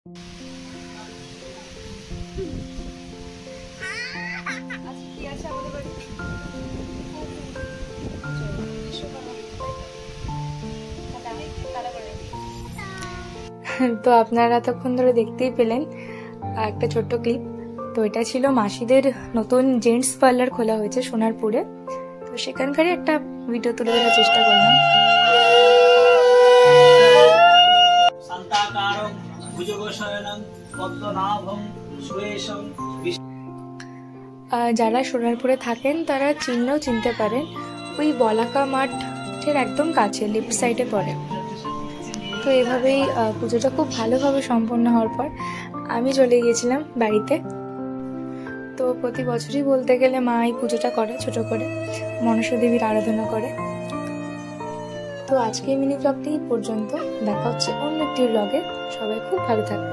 তো আপনারা এতক্ষণ ধরে দেখতেই পেলেন একটা ছোট্ট ক্লিপ। তো এটা ছিল মাসিদের নতুন জেন্টস পার্লার খোলা হয়েছে সোনারপুরে, তো সেখানকারই একটা ভিডিও তুলে ধরার চেষ্টা করলাম। যারা সোনারপুরে থাকেন তারা চিনলেও চিনতে পারেন, ওই বলাকা মাঠের একদম কাছে লেফট সাইডে পড়ে। তো এভাবেই পুজোটা খুব ভালোভাবে সম্পন্ন হওয়ার পর আমি চলে গিয়েছিলাম বাড়িতে। তো প্রতি বছরই বলতে গেলে মা এই পুজোটা করে ছোট করে, মনসা দেবীর আরাধনা করে। তো আজকে মিনি ব্লগটি পর্যন্ত, দেখা হচ্ছে অন্য একটি ব্লগে। সবাই খুব ভালো থাকবে।